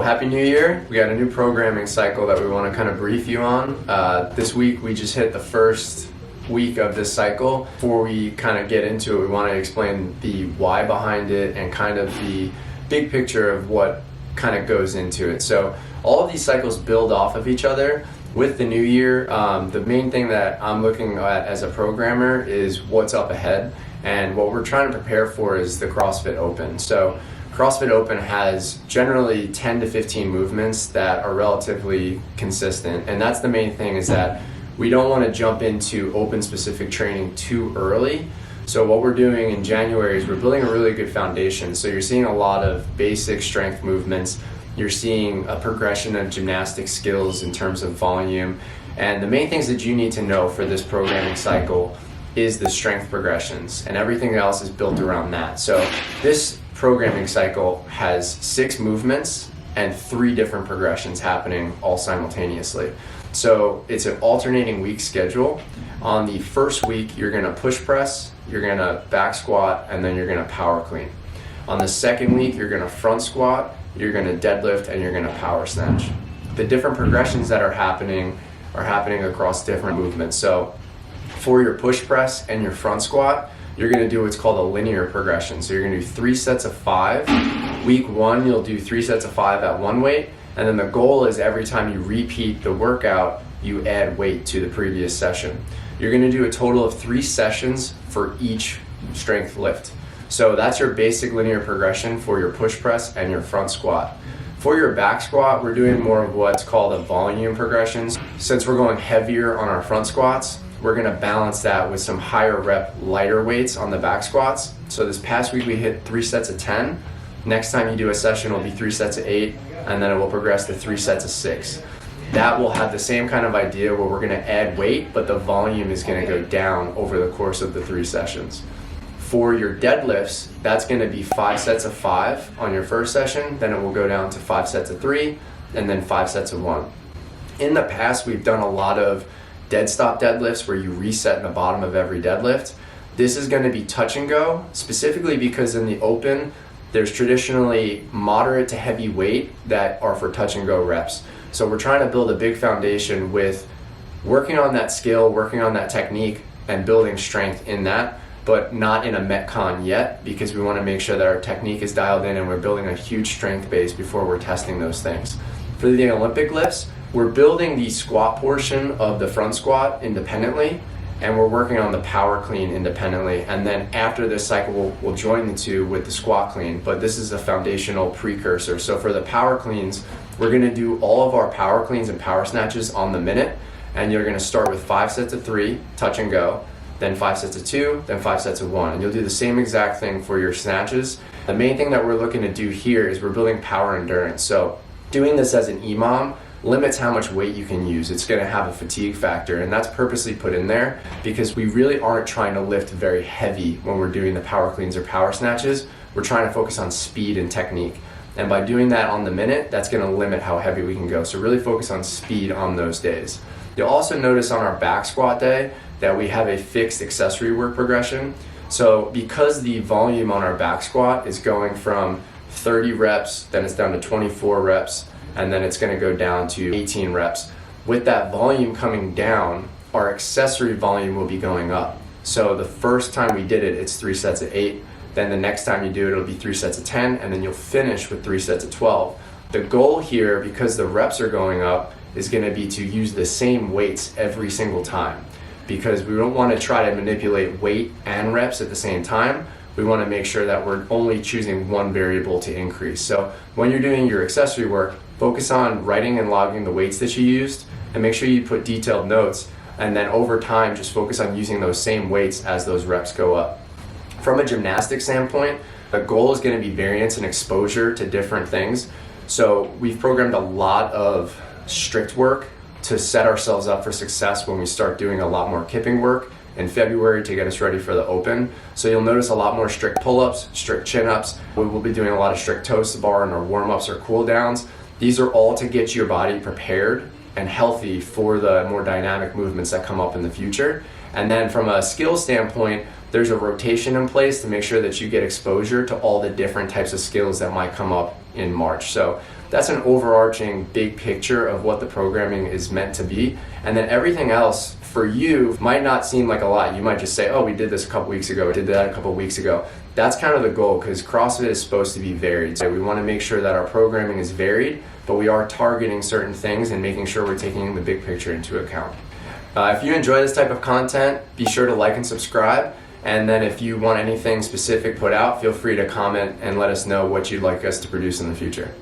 Happy New Year. We got a new programming cycle that we want to kind of brief you on. This week we just hit the first week of this cycle. Before we kind of get into it, we want to explain the why behind it and kind of the big picture of what kind of goes into it. So all of these cycles build off of each other. With the new year, the main thing that I'm looking at as a programmer is what's up ahead, and what we're trying to prepare for is the CrossFit Open. So CrossFit Open has generally 10 to 15 movements that are relatively consistent, and that's the main thing, is that we don't want to jump into open specific training too early. So what we're doing in January is we're building a really good foundation. So you're seeing a lot of basic strength movements. You're seeing a progression of gymnastic skills in terms of volume. And the main things that you need to know for this programming cycle is the strength progressions, and everything else is built around that. So this programming cycle has 6 movements and 3 different progressions happening all simultaneously. So it's an alternating week schedule. On the first week, you're gonna push press, you're gonna back squat, and then you're gonna power clean. On the second week, you're gonna front squat, you're gonna deadlift, and you're gonna power snatch. The different progressions that are happening across different movements. So for your push press and your front squat, you're gonna do what's called a linear progression. So you're gonna do 3 sets of 5. Week 1, you'll do 3 sets of 5 at one weight, and then the goal is every time you repeat the workout, you add weight to the previous session. You're gonna do a total of 3 sessions for each strength lift. So that's your basic linear progression for your push press and your front squat. For your back squat, we're doing more of what's called a volume progressions. Since we're going heavier on our front squats, we're gonna balance that with some higher rep, lighter weights on the back squats. So this past week we hit 3 sets of 10. Next time you do a session, it'll be 3 sets of 8, and then it will progress to 3 sets of 6. That will have the same kind of idea where we're gonna add weight, but the volume is gonna go down over the course of the 3 sessions. For your deadlifts, that's gonna be 5 sets of 5 on your first session, then it will go down to 5 sets of 3, and then 5 sets of 1. In the past, we've done a lot of dead stop deadlifts where you reset in the bottom of every deadlift. This is gonna be touch and go, specifically because in the open, there's traditionally moderate to heavy weight that are for touch and go reps. So we're trying to build a big foundation with working on that skill, working on that technique, and building strength in that, but not in a Metcon yet, because we wanna make sure that our technique is dialed in and we're building a huge strength base before we're testing those things. For the Olympic lifts, we're building the squat portion of the front squat independently, and we're working on the power clean independently. And then after this cycle, we'll join the two with the squat clean, but this is a foundational precursor. So for the power cleans, we're gonna do all of our power cleans and power snatches on the minute, and you're gonna start with 5 sets of 3, touch and go, then 5 sets of 2, then 5 sets of 1. And you'll do the same exact thing for your snatches. The main thing that we're looking to do here is we're building power endurance. So doing this as an EMOM limits how much weight you can use. It's gonna have a fatigue factor, and that's purposely put in there because we really aren't trying to lift very heavy when we're doing the power cleans or power snatches. We're trying to focus on speed and technique. And by doing that on the minute, that's gonna limit how heavy we can go. So really focus on speed on those days. You'll also notice on our back squat day that we have a fixed accessory work progression. So because the volume on our back squat is going from 30 reps, then it's down to 24 reps, and then it's gonna go down to 18 reps. With that volume coming down, our accessory volume will be going up. So the first time we did it, it's 3 sets of 8. Then the next time you do it, it'll be 3 sets of 10, and then you'll finish with 3 sets of 12. The goal here, because the reps are going up, is gonna be to use the same weights every single time, because we don't wanna try to manipulate weight and reps at the same time. We wanna make sure that we're only choosing one variable to increase. So when you're doing your accessory work, focus on writing and logging the weights that you used, and make sure you put detailed notes, and then over time just focus on using those same weights as those reps go up. From a gymnastic standpoint, the goal is gonna be variance and exposure to different things. So we've programmed a lot of strict work to set ourselves up for success when we start doing a lot more kipping work in February to get us ready for the open. So you'll notice a lot more strict pull-ups, strict chin-ups. We will be doing a lot of strict toes to bar in our warm-ups or cool-downs. These are all to get your body prepared and healthy for the more dynamic movements that come up in the future. And then from a skill standpoint, there's a rotation in place to make sure that you get exposure to all the different types of skills that might come up in March. So that's an overarching big picture of what the programming is meant to be. And then everything else for you might not seem like a lot. You might just say, oh, we did this a couple weeks ago, we did that a couple weeks ago. That's kind of the goal, because CrossFit is supposed to be varied. So we want to make sure that our programming is varied, but we are targeting certain things and making sure we're taking the big picture into account. If you enjoy this type of content, be sure to like and subscribe. And then if you want anything specific put out, feel free to comment and let us know what you'd like us to produce in the future.